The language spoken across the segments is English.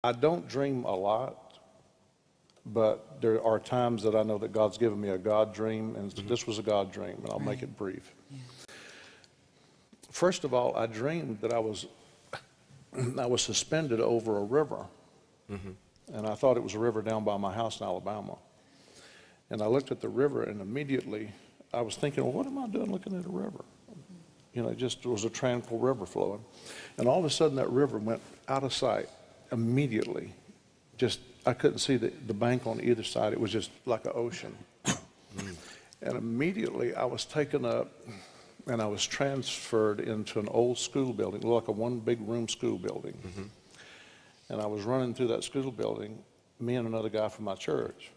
I don't dream a lot, but there are times that I know that God's given me a God dream, and this was a God dream, and I'll make it brief. Yeah. First of all, I dreamed that I was suspended over a river, and I thought it was a river down by my house in Alabama. And I looked at the river, and immediately I was thinking, well, what am I doing looking at a river? You know, it was a tranquil river flowing. And all of a sudden, that river went out of sight immediately. Just, I couldn't see the bank on either side. It was just like an ocean. And immediately, I was taken up, and I was transferred into an old school building, like a one big room school building. And I was running through that school building, me and another guy from my church.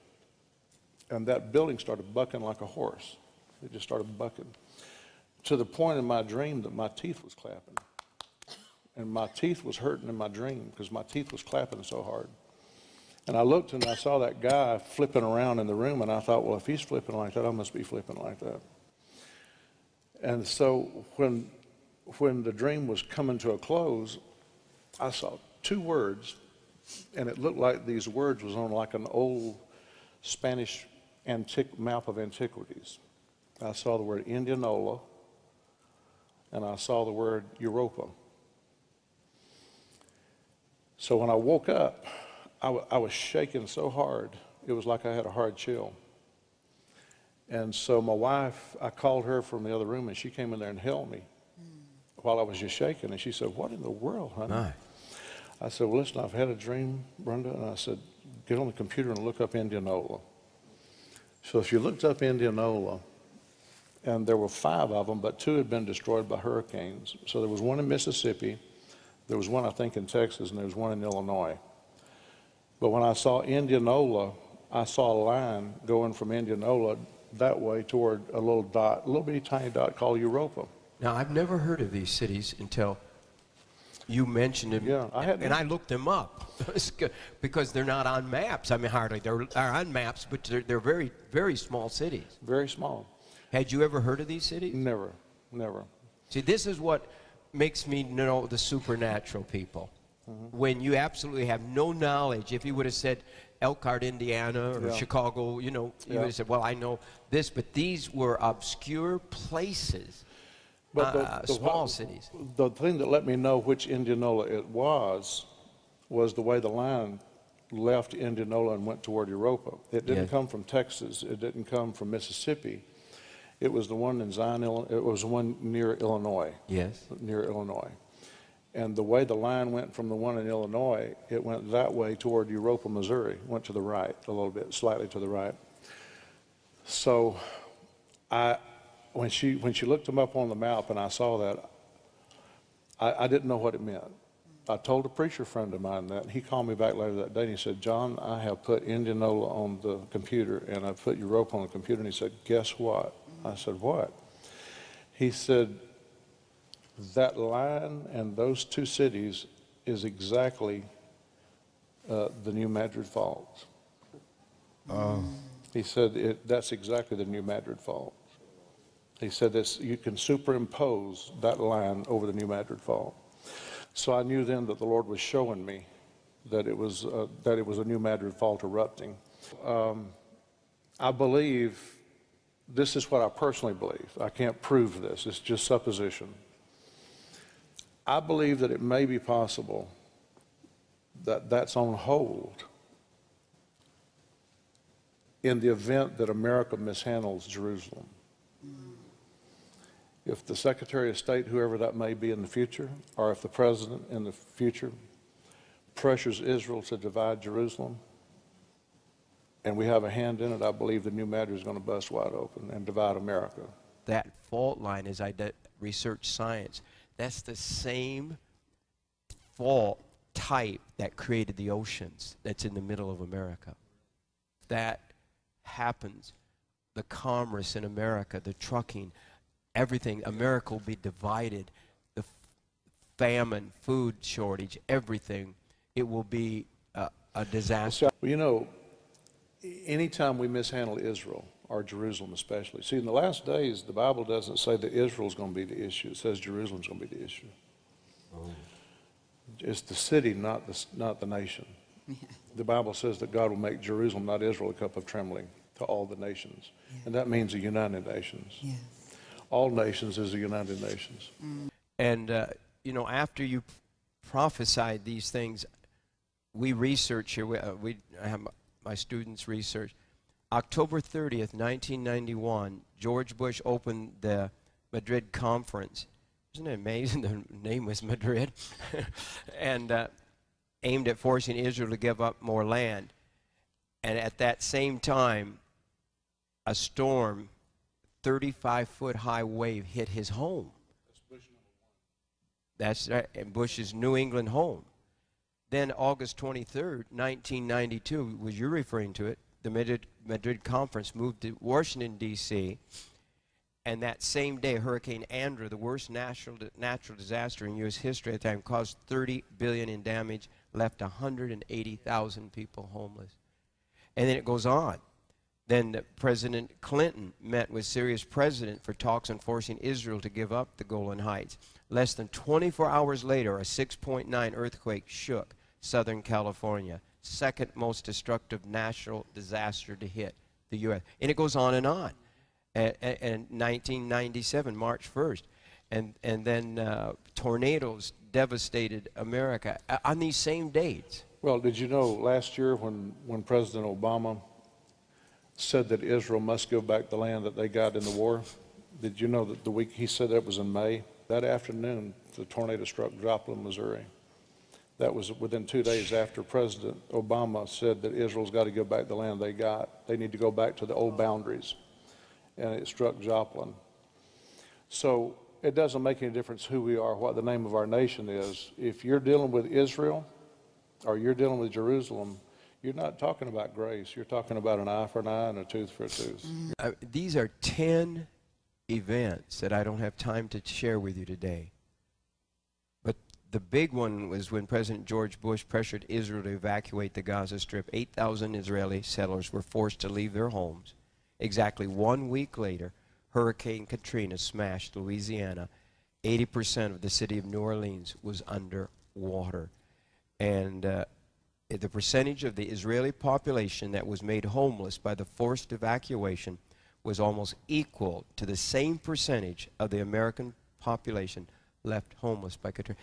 And that building started bucking like a horse. It just started bucking. To the point in my dream that my teeth was clapping. And my teeth was hurting in my dream because my teeth was clapping so hard. And I looked and I saw that guy flipping around in the room, and I thought, well, if he's flipping like that, I must be flipping like that. And so when the dream was coming to a close, I saw two words, and it looked like these words was on like an old Spanish map of antiquities. I saw the word Indianola, and I saw the word Europa. So when I woke up, I was shaking so hard, it was like I had a hard chill. And so my wife, I called her from the other room, and she came in there and held me while I was just shaking. And she said, what in the world, honey? No. I said, well, listen, I've had a dream, Brenda. And I said, get on the computer and look up Indianola. So if you looked up Indianola, and there were 5 of them, but 2 had been destroyed by hurricanes. So there was one in Mississippi, there was one, I think, in Texas, and there was one in Illinois. But when I saw Indianola, I saw a line going from Indianola that way toward a little dot, a little bitty tiny dot called Europa. Now, I've never heard of these cities until you mentioned them. Yeah, and I looked them up because they're not on maps. I mean, hardly. They're on maps, but they're very, very small cities. Very small. Had you ever heard of these cities? Never, never. See, this is what makes me know the supernatural people. When you absolutely have no knowledge. If you would have said Elkhart, Indiana, or Chicago, you know, you would have said, well, I know this, but these were obscure places, but small cities. The thing that let me know which Indianola it was the way the line left Indianola and went toward Europa. It didn't come from Texas. It didn't come from Mississippi. It was the one in Zion, Illinois. It was the one near Illinois. Yes. Near Illinois. And the way the line went from the one in Illinois, it went that way toward Europa, Missouri. Went to the right a little bit, slightly to the right. So when she looked them up on the map and I saw that, I didn't know what it meant. I told a preacher friend of mine that, and he called me back later that day and he said, John, I have put Indianola on the computer and I put Europa on the computer. And he said, guess what? I said, what? He said, that line and those 2 cities is exactly the New Madrid Falls. He said that's exactly the New Madrid Falls. He said you can superimpose that line over the New Madrid Falls. So I knew then that the Lord was showing me that it was a New Madrid Fault erupting. I believe, this is what I personally believe. I can't prove this. It's just supposition. I believe that it may be possible that that's on hold in the event that America mishandles Jerusalem. If the Secretary of State, whoever that may be in the future, or if the President in the future pressures Israel to divide Jerusalem, and we have a hand in it, I believe the New Madrid is going to bust wide open and divide America. That fault line, as I research science, that's the same fault type that created the oceans that's in the middle of America. That happens. The commerce in America, the trucking, everything. America will be divided. The famine, food shortage, everything. It will be a disaster. Well, you know, anytime we mishandle Israel, or Jerusalem especially. See, in the last days, the Bible doesn't say that Israel's going to be the issue. It says Jerusalem's going to be the issue. It's the city, not the nation. Yeah. The Bible says that God will make Jerusalem, not Israel, a cup of trembling to all the nations. And that means the United Nations. Yes. All nations is the United Nations. And, you know, after you prophesied these things, we research here. I have my students research. October 30th, 1991, George Bush opened the Madrid Conference. Isn't it amazing? The name was Madrid. And aimed at forcing Israel to give up more land. And at that same time, a storm, 35-foot high wave hit his home. That's right, and Bush's New England home. Then August 23rd, 1992, was you referring to it, the Madrid Conference moved to Washington, D.C., and that same day, Hurricane Andrew, the worst natural disaster in U.S. history at the time, caused $30 billion in damage, left 180,000 people homeless. And then it goes on. Then President Clinton met with Syria's president for talks on forcing Israel to give up the Golan Heights. Less than 24 hours later, a 6.9 earthquake shook Southern California, second most destructive natural disaster to hit the U.S. And it goes on and on. And 1997, March 1st. And then tornadoes devastated America on these same dates. Well, did you know last year when President Obama said that Israel must give back the land that they got in the war? Did you know that the week he said that was in May? That afternoon, the tornado struck Joplin, Missouri. That was within 2 days after President Obama said that Israel's got to give back the land they got. They need to go back to the old boundaries. And it struck Joplin. So it doesn't make any difference who we are, what the name of our nation is. If you're dealing with Israel or you're dealing with Jerusalem, you're not talking about grace. You're talking about an eye for an eye and a tooth for a tooth. These are 10 events that I don't have time to share with you today. But the big one was when President George Bush pressured Israel to evacuate the Gaza Strip. 8,000 Israeli settlers were forced to leave their homes. Exactly 1 week later, Hurricane Katrina smashed Louisiana. 80% of the city of New Orleans was under water. And the percentage of the Israeli population that was made homeless by the forced evacuation was almost equal to the same percentage of the American population left homeless by Katrina.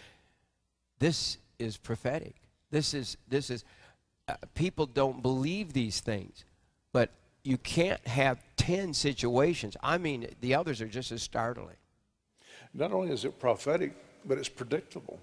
This is prophetic. This is people don't believe these things, but you can't have 10 situations. I mean, the others are just as startling. Not only is it prophetic, but it's predictable.